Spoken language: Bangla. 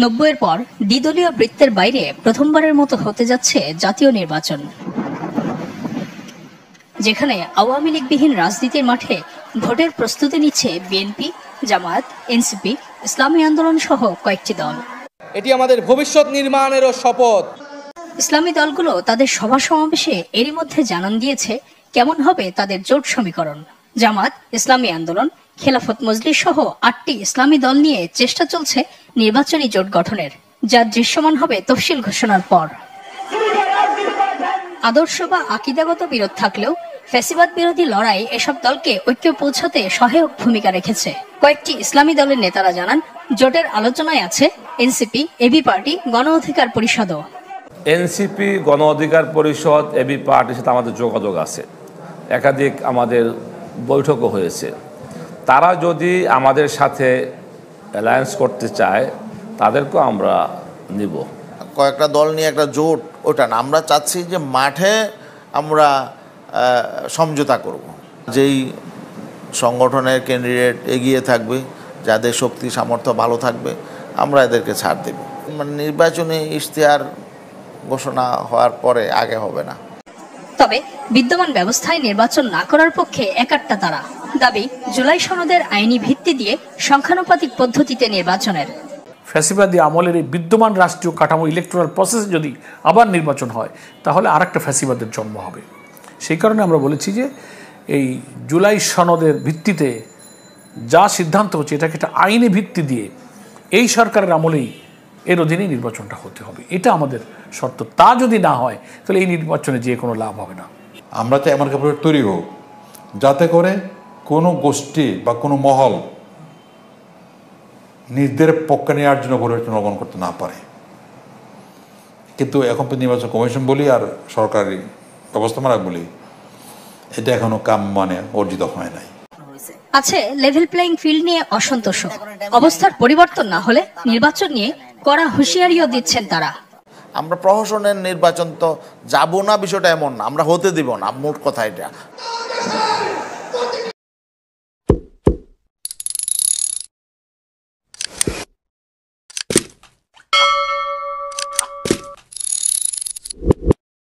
90-এর পর দ্বিদলীয় বৃত্তের বাইরে প্রথমবারের মতো হতে যাচ্ছে জাতীয় নির্বাচন, যেখানে আওয়ামী লীগবিহীন রাজনীতির মাঠে ভোটের প্রস্তুতি নিচ্ছে বিএনপি, জামায়াত, এনসিপি, ইসলামী আন্দোলন সহ কয়েকটি দল। এটি আমাদের ভবিষ্যৎ নির্মাণেরও শপথ। ইসলামী দলগুলো তাদের সভা সমাবেশে এরই মধ্যে জানান দিয়েছে কেমন হবে তাদের জোট সমীকরণ। জামাত, ইসলামী আন্দোলন, খেলাফত মজলিস সহ 8টি ইসলামী দল নিয়ে চেষ্টা চলছে নির্বাচনী জোট গঠনের, যা দৃশ্যমান হবে তফসিল ঘোষণার পর। আদর্শ বা আকিদাগত বিরোধ থাকলেও ফ্যাসিবাদ বিরোধী লড়াই এসব দলকে ঐক্যে পৌঁছাতে সহায়ক ভূমিকা রেখেছে। কয়েকটি ইসলামী দলের নেতারা জানান, জোটের আলোচনায় আছে এনসিপি, এবি পার্টি, গণ অধিকার পরিষদও। এনসিপি, গণ অধিকার পরিষদ, এবি পার্টির সাথে আমাদের যোগাযোগ আছে, একাধিক আমাদের বৈঠকও হয়েছে। তারা যদি আমাদের সাথে অ্যালায়েন্স করতে চায় তাদেরকেও আমরা নিব। কয়েকটা দল নিয়ে একটা জোট, ওটা না, আমরা চাচ্ছি যে মাঠে আমরা সমঝোতা করব। যেই সংগঠনের ক্যান্ডিডেট এগিয়ে থাকবে, যাদের শক্তি সামর্থ্য ভালো থাকবে, আমরা এদেরকে ছাড় দেব। মানে নির্বাচনী ইশতেহার ঘোষণা হওয়ার পরে আগে হবে না। তবে বিদ্যমান ব্যবস্থায় নির্বাচন না করার পক্ষে একাট্টা তারা। দাবি জুলাই সনদের আইনি ভিত্তি দিয়ে সংখ্যানুপাতিক পদ্ধতিতে নির্বাচনের। ফ্যাসিবাদী আমলের এই বিদ্যমান রাষ্ট্রীয় কাঠামো ইলেকটোরাল প্রসেস যদি আবার নির্বাচন হয় তাহলে আরেকটা ফ্যাসিবাদের জন্ম হবে। সেই কারণে আমরা বলেছি যে এই জুলাই সনদের ভিত্তিতে যা সিদ্ধান্ত হচ্ছে এটাকে একটা আইনি ভিত্তি দিয়ে এই সরকারের আমলেই এর অধীনেই নির্বাচনটা হতে হবে, এটা আমাদের শর্ত। তা যদি না হয় তাহলে এই নির্বাচনে যে কোনো লাভ হবে না। আমরা চাই এমন একটা তৈরি হোক যাতে করে কোনো গোষ্ঠী বা কোনো মহল নিজেদের পক্ষে নেওয়ার জন্য পরিবর্তন অবলম্বন করতে না পারে। কিন্তু এখন তো নির্বাচন কমিশন বলি আর সরকারি ব্যবস্থাপনা বলি, এটা এখনো অর্জিত হয় নাই। আছে লেভেল প্লেইং ফিল্ড নিয়ে অসন্তোষ। অবস্থার পরিবর্তন না হলে নির্বাচন নিয়ে কড়া হুঁশিয়ারিও দিচ্ছেন তারা। আমরা প্রহসনের নির্বাচন তো যাব না, বিষয়টা এমন না, আমরা হতে দিব না, মোট কথা এটা।